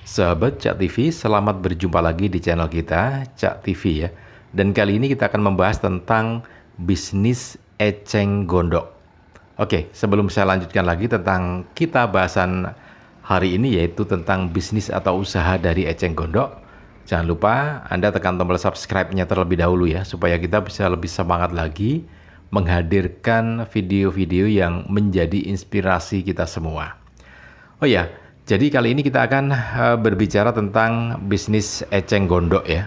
Sahabat Cak TV, selamat berjumpa lagi di channel kita, Cak TV ya. Dan kali ini kita akan membahas tentang bisnis eceng gondok. Oke, sebelum saya lanjutkan lagi tentang kita bahasan hari ini, yaitu tentang bisnis atau usaha dari eceng gondok, jangan lupa Anda tekan tombol subscribe-nya terlebih dahulu ya, supaya kita bisa lebih semangat lagi menghadirkan video-video yang menjadi inspirasi kita semua. Oh ya, jadi kali ini kita akan berbicara tentang bisnis eceng gondok ya.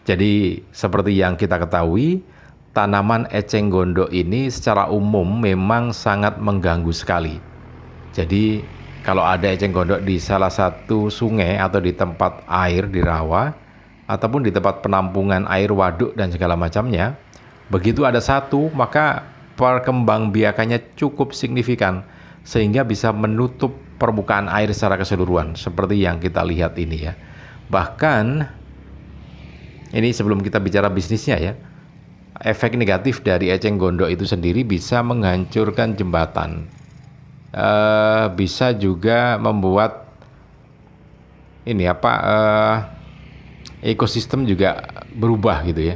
Jadi seperti yang kita ketahui, tanaman eceng gondok ini secara umum memang sangat mengganggu sekali. Jadi kalau ada eceng gondok di salah satu sungai atau di tempat air di rawa, ataupun di tempat penampungan air waduk dan segala macamnya, begitu ada satu, maka perkembangbiakannya cukup signifikan sehingga bisa menutup permukaan air secara keseluruhan seperti yang kita lihat ini ya. Bahkan ini sebelum kita bicara bisnisnya ya, efek negatif dari eceng gondok itu sendiri bisa menghancurkan jembatan, bisa juga membuat ini ekosistem juga berubah gitu ya.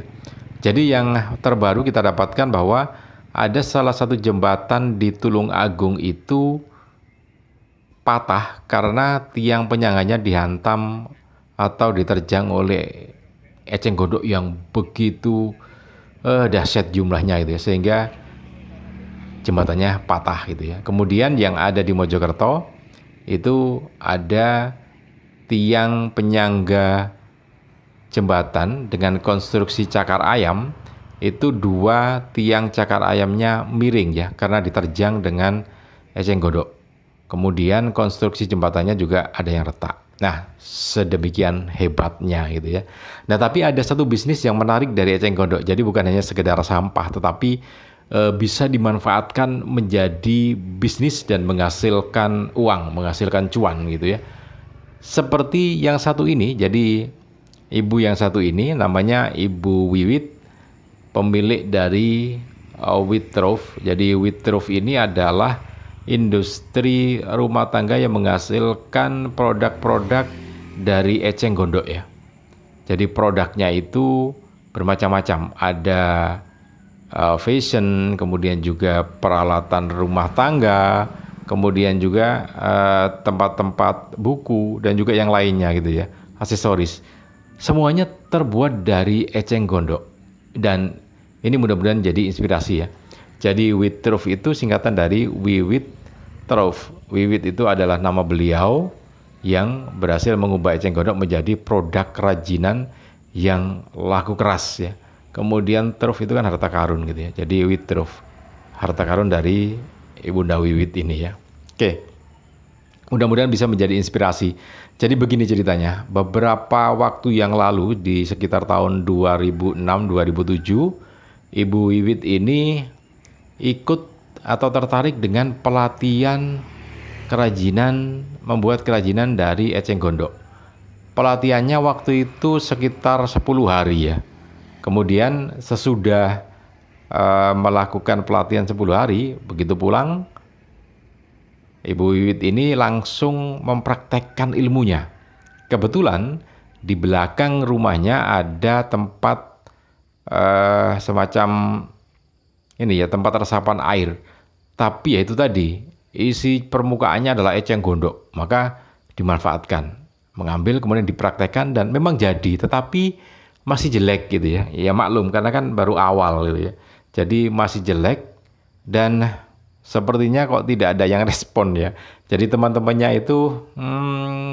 Jadi yang terbaru kita dapatkan bahwa ada salah satu jembatan di Tulung Agung itu patah karena tiang penyangganya dihantam atau diterjang oleh eceng gondok yang begitu dahsyat jumlahnya gitu ya, sehingga jembatannya patah gitu ya. Kemudian yang ada di Mojokerto itu ada tiang penyangga jembatan dengan konstruksi cakar ayam, itu dua tiang cakar ayamnya miring ya karena diterjang dengan eceng gondok. Kemudian konstruksi jembatannya juga ada yang retak. Nah, sedemikian hebatnya gitu ya. Nah, tapi ada satu bisnis yang menarik dari eceng gondok. Jadi bukan hanya sekedar sampah, tetapi bisa dimanfaatkan menjadi bisnis dan menghasilkan uang, menghasilkan cuan gitu ya. Seperti yang satu ini, jadi ibu yang satu ini namanya Ibu Wiwit, pemilik dari Witrove. Jadi Witrove ini adalah industri rumah tangga yang menghasilkan produk-produk dari eceng gondok ya. Jadi produknya itu bermacam-macam. Ada fashion, kemudian juga peralatan rumah tangga, kemudian juga tempat-tempat buku dan juga yang lainnya gitu ya, aksesoris. Semuanya terbuat dari eceng gondok. Dan ini mudah-mudahan jadi inspirasi ya. Jadi Witrove itu singkatan dari Wiwit Trove. Wiwit itu adalah nama beliau yang berhasil mengubah eceng gondok menjadi produk kerajinan yang laku keras ya. Kemudian Trove itu kan harta karun gitu ya. Jadi Witrove, harta karun dari Ibunda Wiwit ini ya. Oke. Mudah-mudahan bisa menjadi inspirasi. Jadi begini ceritanya. Beberapa waktu yang lalu di sekitar tahun 2006-2007, Ibu Wiwit ini ikut atau tertarik dengan pelatihan kerajinan, membuat kerajinan dari eceng gondok. Pelatihannya waktu itu sekitar 10 hari ya. Kemudian sesudah melakukan pelatihan 10 hari, begitu pulang, Ibu Wiwit ini langsung mempraktekkan ilmunya. Kebetulan di belakang rumahnya ada tempat semacam ini ya, tempat resapan air. Tapi ya itu tadi, isi permukaannya adalah eceng gondok. Maka dimanfaatkan, mengambil kemudian dipraktekkan dan memang jadi, tetapi masih jelek gitu ya. Ya maklum karena kan baru awal gitu ya. Jadi masih jelek dan sepertinya kok tidak ada yang respon ya. Jadi teman-temannya itu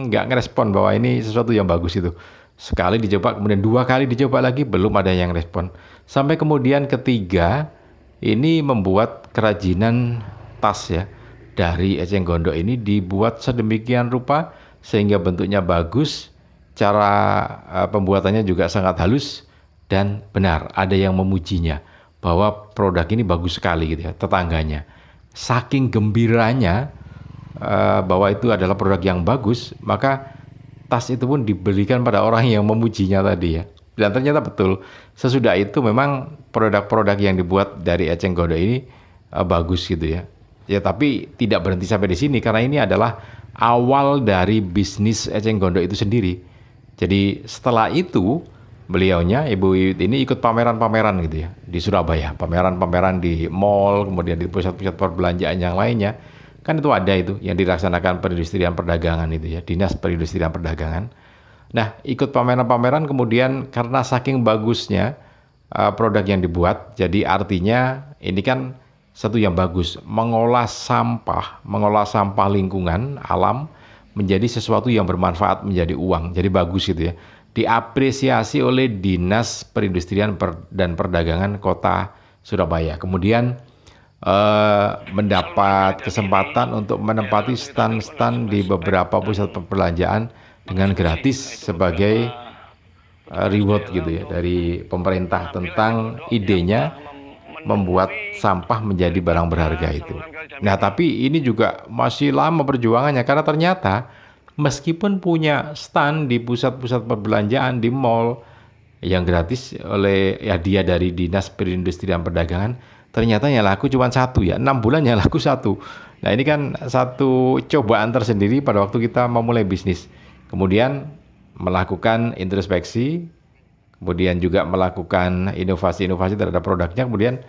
nggak ngerespon bahwa ini sesuatu yang bagus itu. Sekali dicoba, kemudian 2 kali dicoba lagi, belum ada yang respon. Sampai kemudian ketiga, ini membuat kerajinan tas ya dari eceng gondok ini dibuat sedemikian rupa sehingga bentuknya bagus, cara pembuatannya juga sangat halus dan benar. Ada yang memujinya bahwa produk ini bagus sekali gitu ya, tetangganya. Saking gembiranya bahwa itu adalah produk yang bagus, maka tas itu pun diberikan pada orang yang memujinya tadi ya. Dan ternyata betul, sesudah itu memang produk-produk yang dibuat dari eceng gondok ini bagus gitu ya. Ya tapi tidak berhenti sampai di sini karena ini adalah awal dari bisnis eceng gondok itu sendiri. Jadi setelah itu beliaunya Ibu Wiwit ini ikut pameran-pameran gitu ya di Surabaya, pameran-pameran di mall, kemudian di pusat-pusat perbelanjaan yang lainnya. Kan itu ada itu yang dilaksanakan perindustrian perdagangan itu ya, Dinas Perindustrian Perdagangan. Nah, ikut pameran-pameran kemudian karena saking bagusnya produk yang dibuat, jadi artinya ini kan satu yang bagus, mengolah sampah lingkungan alam menjadi sesuatu yang bermanfaat menjadi uang. Jadi bagus gitu ya. Diapresiasi oleh Dinas Perindustrian dan Perdagangan Kota Surabaya. Kemudian mendapat kesempatan untuk menempati stand-stand di beberapa pusat perbelanjaan dengan gratis sebagai reward gitu ya dari pemerintah tentang idenya membuat sampah menjadi barang berharga itu. Nah, tapi ini juga masih lama perjuangannya karena ternyata meskipun punya stand di pusat-pusat perbelanjaan di mall yang gratis oleh hadiah dari Dinas Perindustrian Perdagangan, ternyata yang laku cuma satu ya, 6 bulan yang laku satu. Nah, ini kan satu cobaan tersendiri pada waktu kita memulai bisnis. Kemudian melakukan introspeksi, kemudian juga melakukan inovasi-inovasi terhadap produknya, kemudian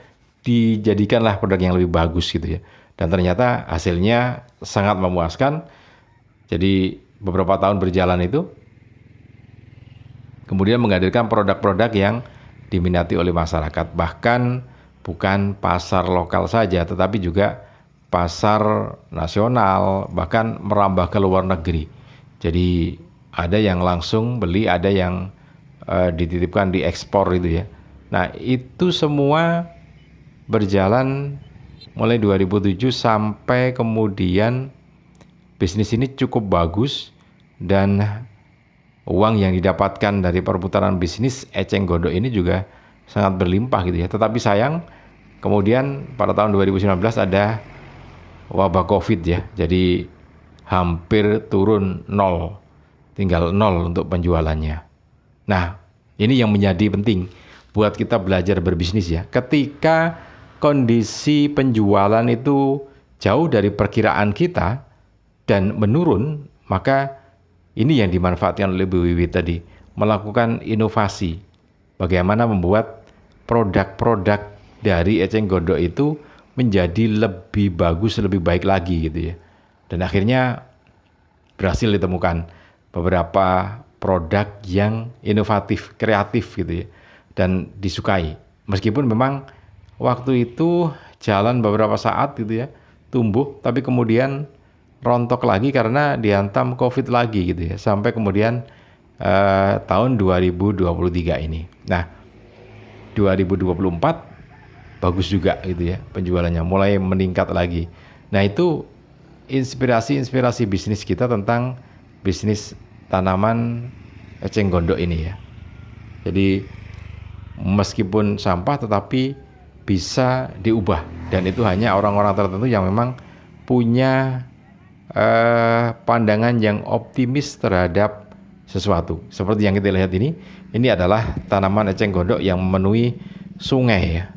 dijadikanlah produk yang lebih bagus gitu ya. Dan ternyata hasilnya sangat memuaskan. Jadi beberapa tahun berjalan itu, kemudian menghadirkan produk-produk yang diminati oleh masyarakat. Bahkan bukan pasar lokal saja, tetapi juga pasar nasional, bahkan merambah ke luar negeri. Jadi ada yang langsung beli, ada yang dititipkan di ekspor itu ya. Nah, itu semua berjalan mulai 2007 sampai kemudian bisnis ini cukup bagus dan uang yang didapatkan dari perputaran bisnis eceng gondok ini juga sangat berlimpah gitu ya. Tetapi sayang kemudian pada tahun 2019 ada wabah Covid ya. Jadi hampir turun nol, tinggal nol untuk penjualannya. Nah, ini yang menjadi penting buat kita belajar berbisnis ya. Ketika kondisi penjualan itu jauh dari perkiraan kita dan menurun, maka ini yang dimanfaatkan oleh Bu Wiwit tadi, melakukan inovasi. Bagaimana membuat produk-produk dari eceng gondok itu menjadi lebih bagus, lebih baik lagi gitu ya. Dan akhirnya berhasil ditemukan beberapa produk yang inovatif, kreatif gitu ya, dan disukai. Meskipun memang waktu itu jalan beberapa saat gitu ya, tumbuh, tapi kemudian rontok lagi karena dihantam Covid lagi gitu ya, sampai kemudian tahun 2023 ini. Nah, 2024 bagus juga gitu ya, penjualannya mulai meningkat lagi. Nah, itu inspirasi bisnis kita tentang bisnis tanaman eceng gondok ini ya. Jadi meskipun sampah tetapi bisa diubah, dan itu hanya orang-orang tertentu yang memang punya pandangan yang optimis terhadap sesuatu. Seperti yang kita lihat ini adalah tanaman eceng gondok yang memenuhi sungai ya.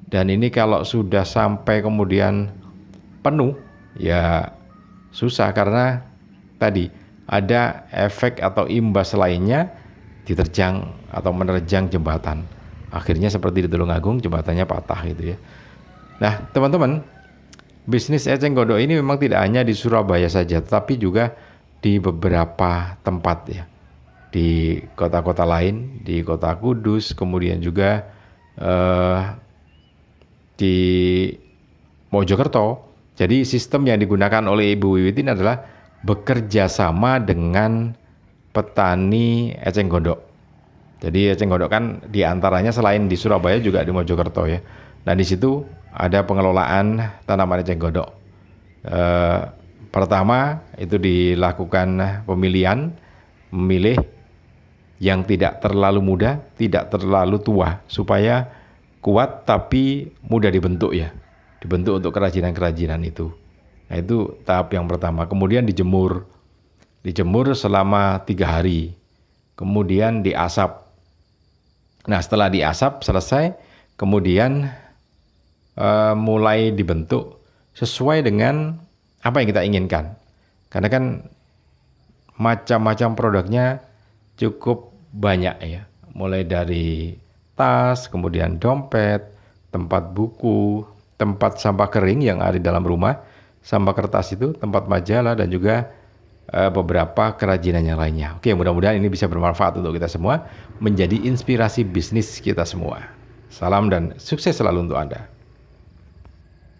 Dan ini kalau sudah sampai kemudian penuh ya susah, karena tadi ada efek atau imbas lainnya diterjang atau menerjang jembatan. Akhirnya seperti di Tulungagung, jembatannya patah gitu ya. Nah, teman-teman, bisnis eceng gondok ini memang tidak hanya di Surabaya saja, tetapi juga di beberapa tempat ya. Di kota-kota lain, di Kota Kudus, kemudian juga di Mojokerto. Jadi sistem yang digunakan oleh Ibu Wiwit ini adalah bekerja sama dengan petani eceng gondok. Jadi eceng gondok kan diantaranya selain di Surabaya juga di Mojokerto ya. Nah, di situ ada pengelolaan tanaman eceng gondok. Pertama itu dilakukan memilih yang tidak terlalu muda, tidak terlalu tua, supaya kuat tapi mudah dibentuk ya. Dibentuk untuk kerajinan-kerajinan itu. Nah, itu tahap yang pertama. Kemudian dijemur selama 3 hari. Kemudian diasap. Nah, setelah diasap selesai, kemudian mulai dibentuk sesuai dengan apa yang kita inginkan. Karena kan macam-macam produknya cukup banyak ya. Mulai dari tas, kemudian dompet, tempat buku, tempat sampah kering yang ada di dalam rumah, sampah kertas itu, tempat majalah, dan juga beberapa kerajinan yang lainnya. Oke, mudah-mudahan ini bisa bermanfaat untuk kita semua, menjadi inspirasi bisnis kita semua. Salam dan sukses selalu untuk Anda.